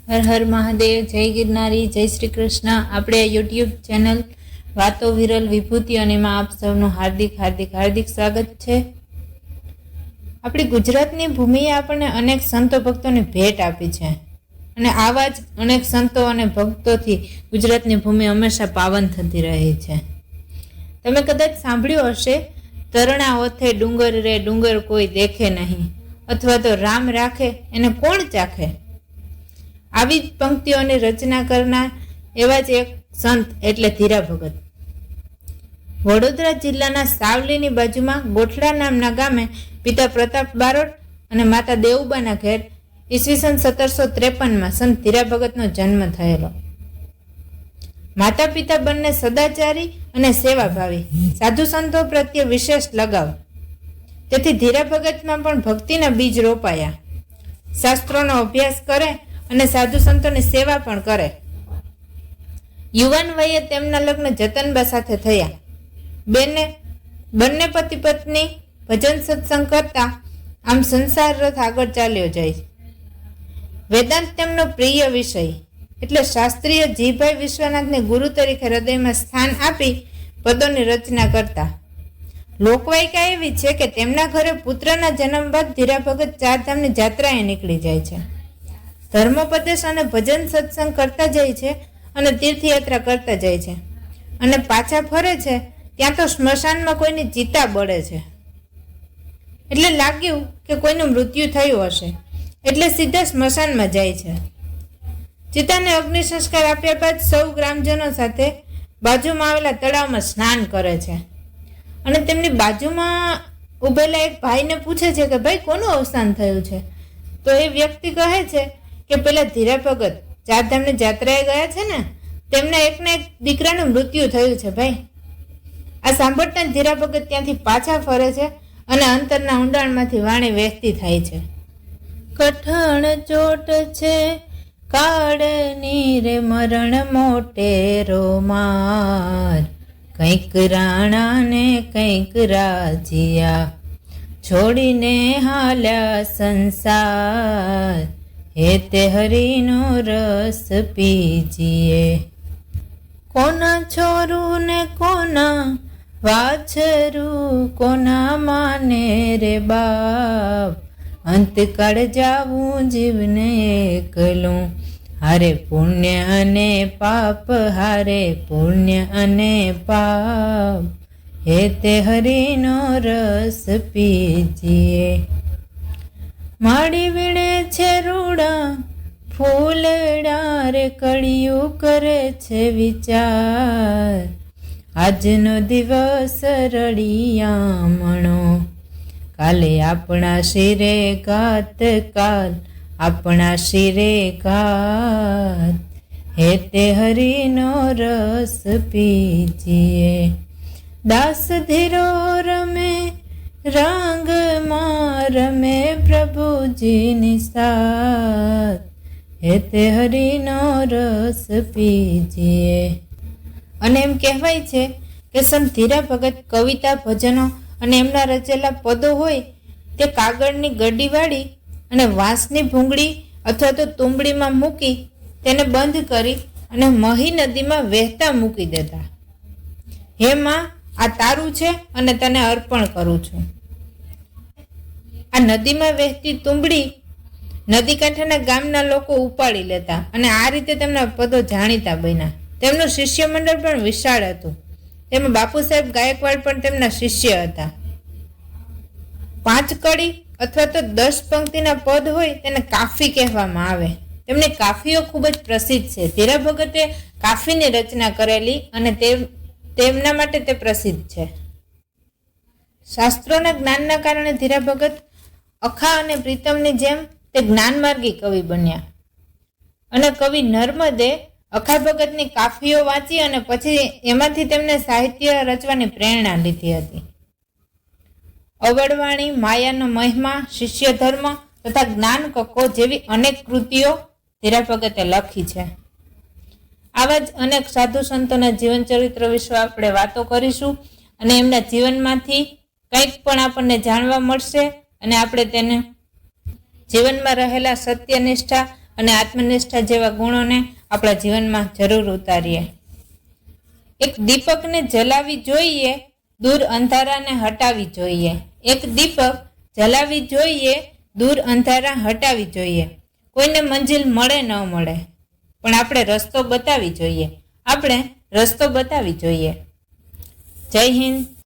હર હર મહાદેવ, જય ગિરનારી, જય શ્રી કૃષ્ણ। આપણે યુટ્યુબ ચેનલ વાતો વિરલ વિભૂતિ અને એમાં આપ સૌનું હાર્દિક હાર્દિક હાર્દિક સ્વાગત છે। આપણી ગુજરાતની ભૂમિએ આપણને અનેક સંતો ભક્તોની ભેટ આપી છે અને આવા જ અનેક સંતો અને ભક્તોથી ગુજરાતની ભૂમિ હંમેશા પાવન થતી રહી છે। તમે કદાચ સાંભળ્યું હશે, તરણા ઓથે ડુંગર રે ડુંગર કોઈ દેખે નહીં, અથવા તો રામ રાખે એને કોણ ચાખે। આવી જ પંક્તિઓની રચના કરનાર એવા જ એક સંત એટલે ધીરા ભગત। વડોદરા જિલ્લાના સાવલીની બાજુમાં ગોઠડા નામના ગામે પિતા પ્રતાપ બારોટ અને માતા દેવુબાના ઘેર ઈસવીસન 1753માં સંત ધીરા ભગતનો જન્મ થયેલો। માતા પિતા બંને સદાચારી અને સેવાભાવી, સાધુ સંતો પ્રત્યે વિશેષ લગાવ, તેથી ધીરા ભગતમાં પણ ભક્તિના બીજ રોપાયા। શાસ્ત્રોનો અભ્યાસ કરે અને સાધુ સંતોની સેવા પણ કરે। યુવાન વયે તેમના લગ્ન જતનબા સાથે થયા। બંને પતિ પત્ની ભજન સત્સંગ કરતા આમ સંસાર રથ આગળ ચાલ્યો જાય। વેદાંત તેમનો પ્રિય વિષય, એટલે શાસ્ત્રીય જીભાઈ વિશ્વનાથને ગુરુ તરીકે હૃદયમાં સ્થાન આપી પદોની રચના કરતા। લોકવાયકા એવી છે કે તેમના ઘરે પુત્રના જન્મ બાદ ધીરા ભગત ચારધામની જાત્રાએ નીકળી જાય છે, ધર્મોપદેશ અને ભજન સત્સંગ કરતા જાય છે અને તીર્થયાત્રા કરતા જાય છે, અને પાછા ફરે છે ત્યાં તો સ્મશાનમાં કોઈની ચિતા બળે છે। એટલે લાગ્યું કે કોઈનું મૃત્યુ થયું હશે, એટલે સીધા સ્મશાનમાં જાય છે। ચિતાને અગ્નિ સંસ્કાર આપ્યા બાદ સૌ ગ્રામજનો સાથે બાજુમાં આવેલા તળાવમાં સ્નાન કરે છે અને તેમની બાજુમાં ઉભેલા એક ભાઈને પૂછે છે કે ભાઈ કોનું અવસાન થયું છે? તો એ વ્યક્તિ કહે છે કે પેલા ધીરા ભગત ચારધામની જાત્રાએ ગયા છે ને, તેમના એકને એક દીકરાનું મૃત્યુ થયું છે ભાઈ। આ સાંભળતા ધીરા ભગત ત્યાંથી પાછા ફરે છે અને અંતરના ઊંડાણમાંથી વાણી વહેતી થાય છે। કઠણ ચોટ છે કાળની રે મરણ મોટેરો માર, કંઈક રાણા ને કંઈક રાજીયા, છોડીને હાલ્યા સંસાર, હે તે હરિનો રસ પીજીએ। કોના છોરું ને કોના વાછરું, કોના માને રે બાપ, અંતકાળ જાવું જીવને એકલું, હારે પુણ્ય અને પાપ, હારે પુણ્ય અને પાપ, હે તે હરિનો રસ પીજીએ। માડી વીણે છે રૂડા ફૂલડા રે, કળિયું કરે છે વિચાર, આજનો દિવસ રળિયામણો, કાલે આપણા શિરે ઘાત, કાલ આપણા શિરે ઘાત, હે તે હરિનો રસ પીજીએ। દાસ ધીરો રમે રંગમાં, રમે પ્રભુજીની સાથ, હે તે હરિનો રસ પીજીએ। અને એમ કહેવાય છે કે સંત ધીરા ભગત કવિતા, ભજનો અને એમના રચેલા પદો હોય તે કાગળની ગડી વાળી અને વાંસની ભૂંગળી અથવા તો તુંબડીમાં મૂકી તેને બંધ કરી અને મહી નદીમાં વહેતા મૂકી દેતા। હે માં, આ તારું છે અને તને અર્પણ કરું છું। આ નદીમાં વહેતી તુંબડી નદી કાંઠાના ગામના લોકો ઉપાડી લેતા અને આ રીતે તેમના પદો જાણીતા બન્યા। તેમનું શિષ્ય મંડળ પણ વિશાળ હતું, તેમાં બાપુ સાહેબ ગાયકવાડ પણ તેમના શિષ્ય હતા। 5 કડી અથવા તો 10 પંક્તિના પદ હોય તેને કાફી કહેવામાં આવે। તેમની કાફીઓ ખૂબ જ પ્રસિદ્ધ છે। ધીરા ભગતે કાફીની રચના કરેલી અને તેમના માટે તે પ્રસિદ્ધ છે। શાસ્ત્રોના જ્ઞાનના કારણે ધીરા ભગત અખા અને પ્રીતમની જેમ તે જ્ઞાનમાર્ગી કવિ બન્યા અને કવિ નર્મદે અખા ભગતની કાફીઓ વાંચી અને પછી એમાંથી તેમને સાહિત્ય રચવાની પ્રેરણા લીધી હતી। અવળવાણી, માયાનો મહિમા, શિષ્ય ધર્મ તથા જ્ઞાન કક્કો જેવી અનેક કૃતિઓ ધીરા ભગતે લખી છે। આવા જ અનેક સાધુ સંતોના જીવન ચરિત્ર વિશે આપણે વાતો કરીશું અને એમના જીવનમાંથી કંઈક પણ આપણને જાણવા મળશે અને આપણે તેને જીવનમાં રહેલા સત્યનિષ્ઠા અને આત્મનિષ્ઠા જેવા ગુણોને આપણા જીવનમાં જરૂર ઉતારીએ. એક દીપકને જલાવી જોઈએ, દૂર અંધારાને હટાવી જોઈએ. એક દીપક જલાવી જોઈએ, દૂર અંધારા હટાવી જોઈએ. કોઈને મંજિલ મળે ન મળે, પણ આપણે રસ્તો બતાવી જોઈએ. જય હિન્દ.